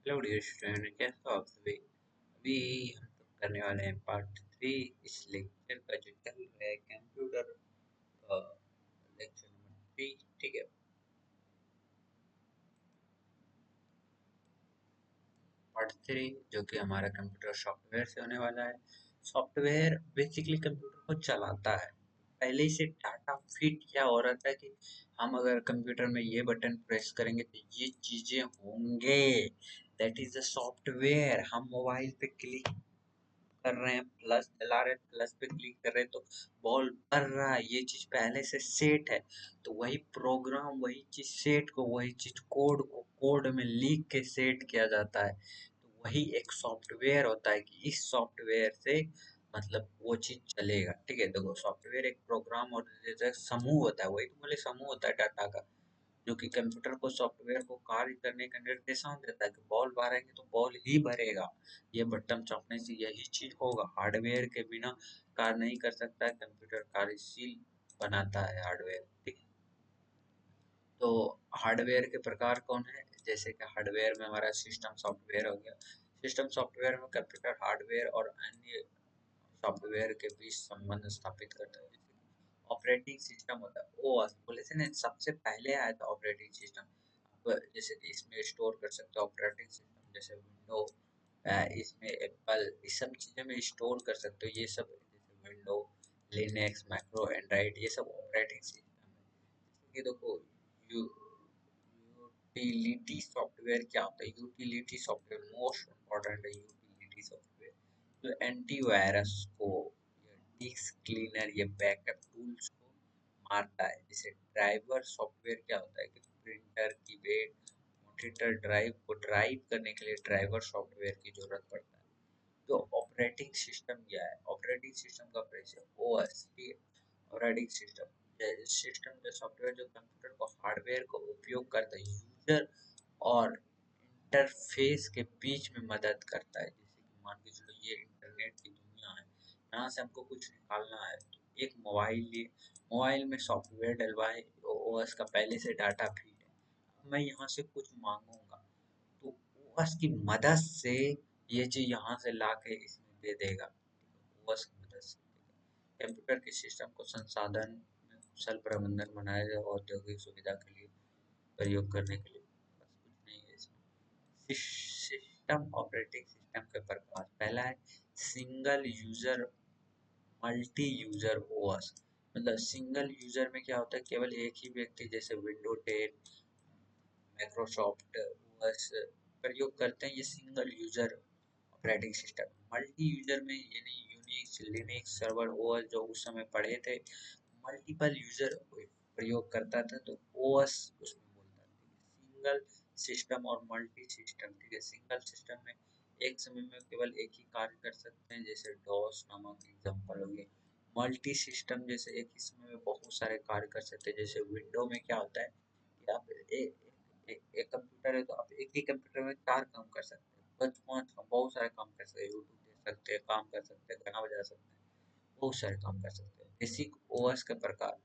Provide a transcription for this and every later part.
Hello dear student, कैसे हो आप सभी। अभी हम लोग करने वाले हैं पार्ट 3 इस लेक्चर का जो चल रहा है कंप्यूटर लेक्चर नंबर 3। ठीक है, पार्ट 3 जो कि हमारा कंप्यूटर सॉफ्टवेयर से होने वाला है। सॉफ्टवेयर बेसिकली कंप्यूटर को चलाता है। पहले ही से डाटा फीड क्या हो रहा था कि हम अगर कंप्यूटर में ये बटन प्रेस करेंगे तो ये चीजें होंगे। That is the software. हम मोबाइल पे क्लिक कर रहे हैं, प्लस चला रहे हैं, प्लस पे क्लिक कर रहे हैं तो बॉल बढ़ रहा है। ये चीज पहले से सेट है। तो वही प्रोग्राम वही चीज सेट को वही चीज कोड को कोड में लिख के सेट किया जाता है। तो वही एक सॉफ्टवेयर होता है कि इस सॉफ्टवेयर से मतलब वो चीज चलेगा। ठीक है, देखो सॉफ्टवेयर एक प्रोग्राम और जैसे समूह होता है, वही तो बोले समूह होता है डाटा का, जो कि कंप्यूटर को सॉफ्टवेयर को कार्य करने का निर्देशन देता है कि बॉल भरेंगे तो बॉल ही भरेगा। ये बटन चापने से यही चीज होगा। हार्डवेयर के बिना कार्य नहीं कर सकता है, कंप्यूटर कार्यशील बनाता है हार्डवेयर। ठीक है, तो हार्डवेयर के प्रकार कौन है, जैसे कि हार्डवेयर में हमारा सिस्टम सॉफ्टवेयर हो गया। सिस्टम सॉफ्टवेयर में कंप्यूटर हार्डवेयर और अन्य सॉफ्टवेयर के बीच संबंध स्थापित करता है। ऑपरेटिंग सिस्टम होता है ओएस, बोले से ना सबसे पहले आया था ऑपरेटिंग सिस्टम। आप जैसे कि इसमें स्टोर कर सकते हो ऑपरेटिंग सिस्टम, जैसे विंडो, इसमें एप्पल, इस सब चीज़ों में स्टोर कर सकते हो। ये सब जैसे विंडो, लिनक्स, मैक्रो, एंड्रॉइड, ये सब ऑपरेटिंग सिस्टम है। जैसे कि देखो यूटिलिटी सॉफ्टवेयर क्या होता है। यूटिलिटी सॉफ्टवेयर मोस्ट इम्पोर्टेंट है। यूटिलिटी सॉफ्टवेयर जो एंटीवायरस को या डिस्क क्लीनर या बैकअप टूल्स को मारता है। जैसे ड्राइवर सॉफ्टवेयर क्या होता है कि प्रिंटर, कीबोर्ड, मॉनिटर, ड्राइव को ड्राइव करने के लिए ड्राइवर सॉफ्टवेयर की जरूरत पड़ता है। तो ऑपरेटिंग सिस्टम क्या है, ऑपरेटिंग सिस्टम का परिचय ओएस। ऑपरेटिंग सिस्टम सिस्टम जो सॉफ्टवेयर जो कंप्यूटर को हार्डवेयर को उपयोग करता है, यूजर और इंटरफेस के बीच में मदद करता है। जैसे कि मान के चलो ये इंटरनेट की दुनिया है, यहाँ से हमको कुछ निकालना है तो एक मोबाइल लिए, मोबाइल में सॉफ्टवेयर डलवाए, ओएस का पहले से डाटा फीड है। अब मैं यहाँ से कुछ मांगूंगा तो ओएस की मदद से ये चीज यहाँ से ला के इसमें दे देगा। ओएस की मदद से कंप्यूटर के सिस्टम को संसाधन में कुशल प्रबंधन बनाया जाए औद्योगिक सुविधा के लिए प्रयोग करने के लिए। बस कुछ नहीं है इसमें। सिस्टम ऑपरेटिंग सिस्टम के प्रकार, पहला है single user multi user OS. मतलब सिंगल यूजर में क्या होता है, केवल एक ही व्यक्ति, जैसे विंडो 10, माइक्रोसॉफ्ट ओएस प्रयोग करते हैं। ये single user operating system. Multi user में यानी यूनिक्स, लिनक्स सर्वर ओएस जो उस समय पढ़े थे, मल्टीपल यूजर प्रयोग करता था तो ओएस उसमें बोलता था। सिंगल सिस्टम और मल्टी सिस्टम, ठीक है। सिंगल सिस्टम में एक समय में केवल एक ही कार्य कर सकते हैं, जैसे डॉस नामक एग्जांपल हो गए। मल्टी सिस्टम जैसे एक ही समय में बहुत सारे कार्य कर सकते हैं, जैसे विंडो में क्या होता है कि आप एक कंप्यूटर है तो आप एक ही कंप्यूटर में 4 काम कर सकते हैं, बस 5 काम, बहुत सारे काम कर सकते हैं, यूट्यूब देख सकते हैं, काम कर सकते हैं, गाना बजा सकते हैं, बहुत सारे काम कर सकते हैं। बेसिक ओएस के प्रकार,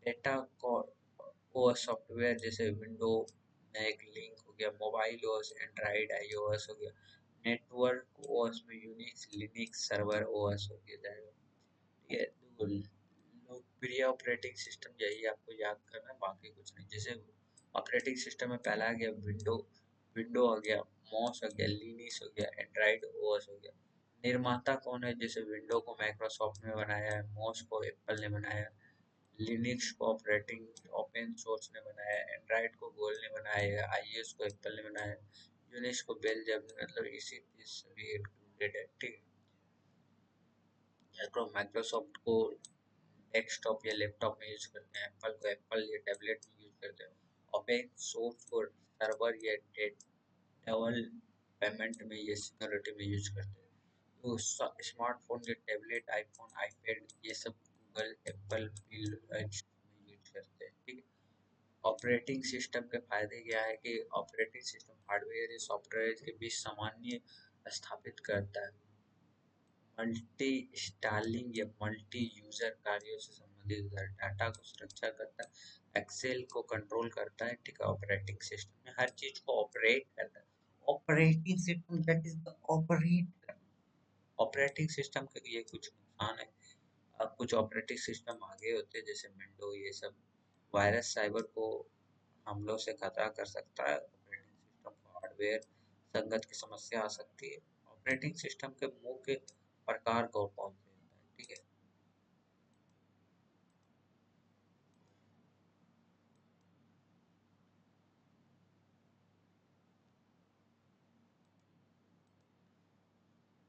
डेटा ओएस सॉफ्टवेयर जैसे विंडो में एक लिंक हो गया, मोबाइल ओएस, एंड्रॉइड आईओएस हो गया, नेटवर्क ओएस में यूनिक्स, लिनक्स सर्वर ओएस हो गया जाएगा। ठीक है, तो लोकप्रिय ऑपरेटिंग सिस्टम यही आपको याद करना है, बाकी कुछ नहीं। जैसे ऑपरेटिंग सिस्टम में पहला आ गया विंडो, विंडो हो गया, मॉस हो गया, लिनक्स हो गया, एंड्रॉइड ओएस हो गया। निर्माता कौन है, जैसे विंडो को माइक्रोसॉफ्ट ने बनाया है, मॉस को एप्पल ने बनाया है, लिनक्स को ऑपरेटिंग ओपन सोर्स ने बनाया है, एंड्रॉइड को गूगल ने बनाया है, आईओएस को एप्पल ने बनाया है, यूनिक्स को बेल जैप ने, मतलब इसी सभी इंक्लूडेड है। ठीक है, माइक्रोसॉफ्ट को डेस्कटॉप या लैपटॉप में यूज करते हैं, एप्पल को एप्पल या टैबलेट में यूज करते हैं, ओपन सोर्स को सर्वर या डेवलपमेंट में या सिक्योरिटी में यूज करते हैं। तो स्मार्टफोन या टैबलेट, आईफोन, आईपैड, ये सब गूगल, एप्पल, बिल में यूज करते हैं। ठीक है, ऑपरेटिंग सिस्टम के फायदे क्या है कि ऑपरेटिंग सिस्टम हार्डवेयर या सॉफ्टवेयर के बीच सामान्य स्थापित करता है। मल्टी स्टालिंग या मल्टी यूजर कार्यों से संबंधित डाटा को सुरक्षा करता है, एक्सेल को कंट्रोल करता है। ठीक है, ऑपरेटिंग सिस्टम में हर चीज को ऑपरेट करता है। Operating system that is the operating system के ये कुछ नुकसान है। अब कुछ ऑपरेटिंग सिस्टम आगे होते हैं जैसे विंडो, ये सब वायरस साइबर को हमलों से खतरा कर सकता है। ऑपरेटिंग सिस्टम को हार्डवेयर संगत की समस्या आ सकती है। ऑपरेटिंग सिस्टम के मुख्य प्रकार कौन कौन से होता है, ठीक है।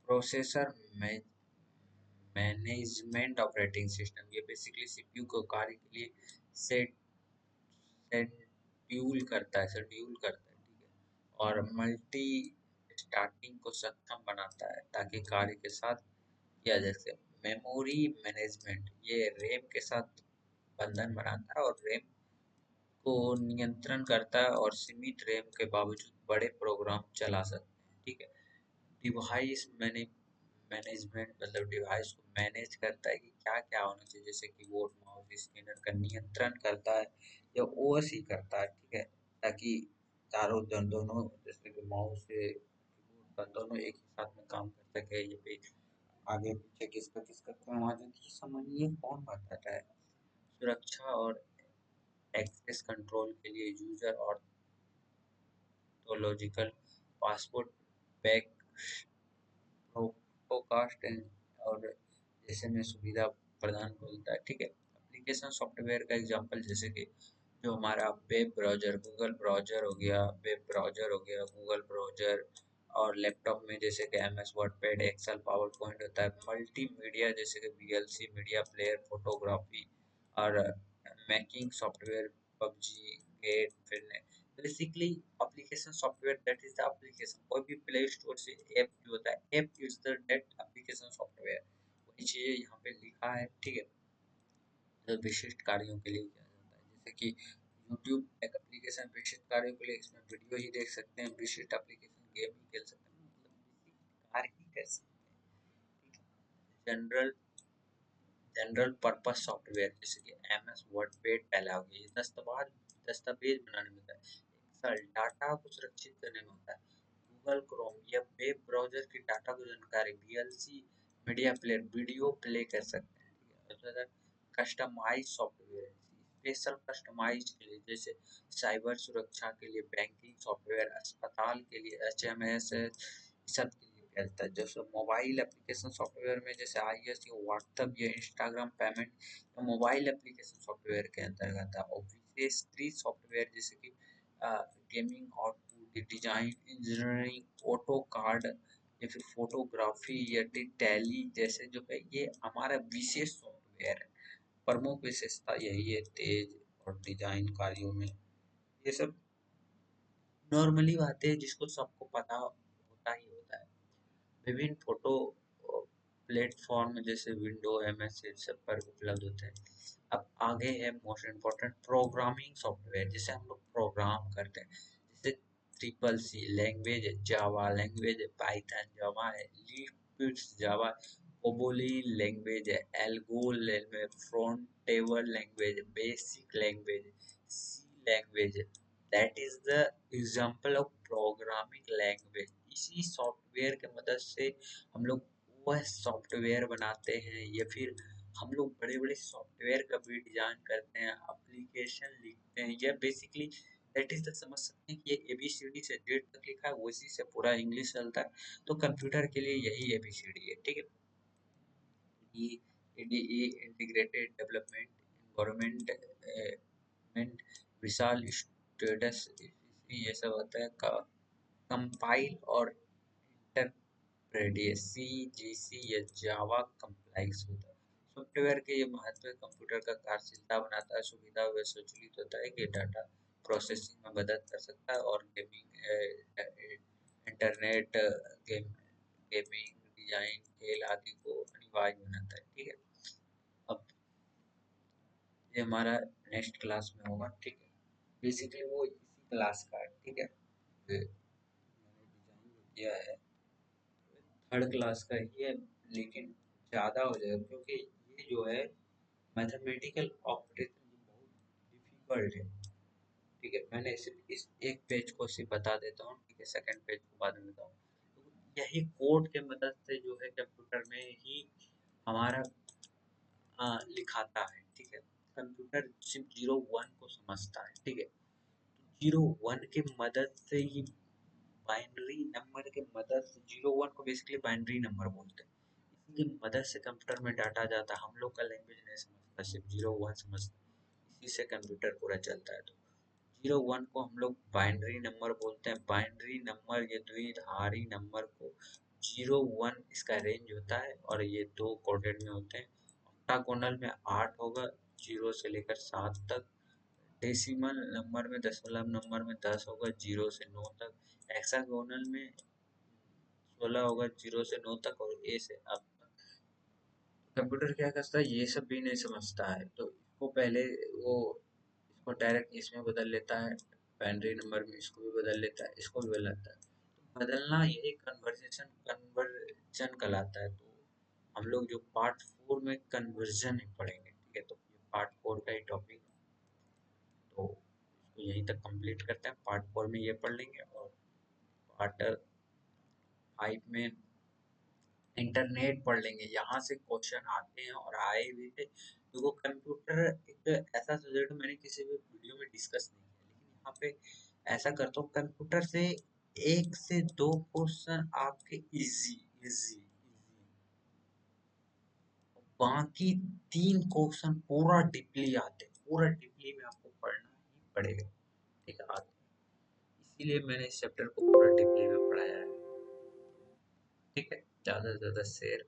प्रोसेसर मैनेजमेंट ऑपरेटिंग सिस्टम, ये बेसिकली सीपीयू को कार्य के लिए सेट शेड्यूल करता है, ठीक है। और मल्टी स्टार्टिंग को सक्षम बनाता है ताकि कार्य के साथ किया जा सके। मेमोरी मैनेजमेंट, ये रैम के साथ बंधन बनाता है और रैम को नियंत्रण करता है और सीमित रैम के बावजूद बड़े प्रोग्राम चला सकते हैं, ठीक है। डिवाइस मैनेजमेंट मतलब डिवाइस को मैनेज करता है कि क्या क्या होना चाहिए, जैसे कीबोर्ड, माउस, स्कैनर का नियंत्रण करता है या ओएस ही करता है, ठीक है। ताकि चारों दोनों जैसे कि माउस से कीबोर्ड का दोनों एक ही साथ में काम कर सके। ये पे आगे पीछे किसका किसका कौन आ जाती है समझिए कौन बताता है। सुरक्षा और एक्सेस कंट्रोल के लिए यूजर ऑर्थोलॉजिकल पासवर्ड बैक प्रोटोकास्ट और जैसे में सुविधा प्रदान करता है, ठीक है। एप्लीकेशन सॉफ्टवेयर का एग्जांपल जैसे कि जो हमारा वेब ब्राउज़र, गूगल ब्राउज़र हो गया, वेब ब्राउज़र हो गया, गूगल ब्राउज़र। और लैपटॉप में जैसे कि MS WordPad, Excel, PowerPoint होता है। मल्टीमीडिया जैसे कि वीएलसी, मीडिया प्लेयर, फोटोग्राफी और मेकिंग सॉफ्टवेयर, पबजी, गेट, फिर basically application software that is the application. कोई भी प्ले स्टोर से ऐप जो होता है, app is the that application software. वही चीज़ें यहाँ पे लिखा है, ठीक है। तो विशिष्ट कार्यों के लिए किया जाता है, जैसे कि यूट्यूब एक एप्लीकेशन विशिष्ट कार्यों के लिए, इसमें वीडियो ही देख सकते हैं। विशिष्ट एप्लीकेशन गेम ही खेल सकते हैं, मतलब विशिष्ट कार्य ही कर सकते हैं, ठीक है। जनरल जनरल पर्पस सॉफ्टवेयर जैसे कि एमएस वर्डपैड पहला हो गया, ये दस्तावेज बनाने में होता है। एक्सेल डाटा को सुरक्षित करने में होता है। गूगल क्रोम या वेब ब्राउज़र की डाटा को जानकारी। VLC media player video play कर सकते हैं, ठीक है। कस्टमाइज सॉफ्टवेयर, स्पेशल कस्टमाइज के लिए जैसे साइबर सुरक्षा के लिए, बैंकिंग सॉफ्टवेयर, अस्पताल के लिए एचएमएस, सब के लिए किया जाता है। जैसे मोबाइल एप्लीकेशन सॉफ्टवेयर में जैसे आईएस या व्हाट्सएप या इंस्टाग्राम पेमेंट या मोबाइल एप्लीकेशन सॉफ्टवेयर के अंतर्गत है। और विशेष फ्री सॉफ्टवेयर जैसे कि gaming, output design, engineering, auto card या फिर फोटोग्राफी या टैली जैसे जो है ये हमारा विशेष सॉफ्टवेयर है। प्रमुख विशेषता यही है, तेज और डिजाइन कार्यों में ये सब नॉर्मली बातें हैं जिसको सबको पता होता ही होता है। विभिन्न फोटो प्लेटफॉर्म जैसे विंडो, एमएस ये सब पर उपलब्ध होते हैं। अब आगे है मोस्ट इम्पोर्टेंट प्रोग्रामिंग सॉफ्टवेयर, जिसे हम लोग प्रोग्राम करते हैं, जैसे ट्रिपल सी लैंग्वेज है, जावा लैंग्वेज है, पाइथन जावा है, लिपिड्स जावा, कोबोलिन लैंग्वेज है, algo language, front table language, basic language, C language. That is the example of programming language. इसी सॉफ्टवेयर के मदद से हम लोग वह सॉफ्टवेयर बनाते हैं या फिर हम लोग बड़े-बड़े सॉफ्टवेयर का भी डिज़ाइन करते हैं, एप्लीकेशन लिखते हैं, या बेसिकली दैट इज़ द समझ सकते हैं कि ये एबीसीडी से जेड तक लिखा है, उसी से पूरा इंग्लिश चलता है। तो कंप्यूटर के लिए यही एबीसीडी है, ठीक है। ये ADA integrated development environment and Vishal status ये सब होता है का कंपाइल और इंटरप्रेट सी, जीसी या जावा कंप्लाइंस होता है। सॉफ्टवेयर के ये महत्व कंप्यूटर का कार्यशीलता बनाता है, सुविधा व स्वचालित होता है कि डाटा प्रोसेसिंग में मदद कर सकता है और gaming, internet, game gaming, design, खेल आदि को अनिवार्य बनाता है, ठीक है। अब ये हमारा नेक्स्ट क्लास में होगा, ठीक है। बेसिकली वो इसी क्लास का है, ठीक है। ये मैंने डिजाइन जो किया है थर्ड क्लास का ही है, लेकिन ज़्यादा हो जाएगा क्योंकि ये जो है मैथमेटिकल ऑपरेशन बहुत डिफिकल्ट है। ठीक है, मैंने इस एक पेज को सिर्फ बता देता हूँ, ठीक है, सेकंड पेज को बाद में बताऊँ। तो यही कोड के मदद से जो है कंप्यूटर में ही हमारा लिखाता है, ठीक है। कंप्यूटर सिर्फ 0 1 को समझता है, ठीक है। 0 1 के मदद से ही बाइनरी नंबर के मदद से 0 1 को बेसिकली बाइनरी नंबर बोलते हैं। इसकी मदद से कंप्यूटर में डाटा जाता है। हम लोग का लैंग्वेज नहीं समझता, सिर्फ 0 1 समझता है। इसी से कंप्यूटर पूरा चलता है। तो 0 1 को हम लोग बाइनरी नंबर बोलते हैं। बाइनरी नंबर ये द्विधारी नंबर को 0 1 इसका रेंज होता है और ये दो कोडेड में होते हैं। ऑक्टागोनल में 8 होगा, 0 से लेकर 7 तक। डेसिमल नंबर में दशमलव नंबर में 10 होगा, 0 से 9 तक। हेक्सागोनल में 16 होगा, 0 से 9 तक, और ए से अब तक। कंप्यूटर क्या करता है, ये सब भी नहीं समझता है, तो इसको पहले वो इसको डायरेक्ट इसमें बदल लेता है, बाइनरी नंबर में इसको भी बदल लेता है, इसको भी बदल लेता है। तो बदलना यही कन्वर्जन कहलाता है। तो हम लोग जो पार्ट 4 में कन्वर्जन पढ़ेंगे, ठीक है। तो ये पार्ट 4 का ही टॉपिक है, तो इसको यहीं तक कंप्लीट करते हैं। पार्ट 4 में ये पढ़ लेंगे, और पार्ट 5 में इंटरनेट पढ़ लेंगे। यहाँ से क्वेश्चन आते हैं और आए भी थे। देखो, कंप्यूटर एक ऐसा सब्जेक्ट मैंने किसी भी वीडियो में डिस्कस नहीं किया, लेकिन यहाँ पे ऐसा करता हूँ, कंप्यूटर से 1 से 2 क्वेश्चन आपके इजी इजी, बाकी 3 क्वेश्चन पूरा डीपली आते हैं। पूरा डीपली में आपको पढ़ना ही पड़ेगा, ठीक है, आते हैं। इसीलिए मैंने इस चैप्टर को पूरा डीपली में पढ़ाया है, ठीक है। ज़्यादा से ज़्यादा शेयर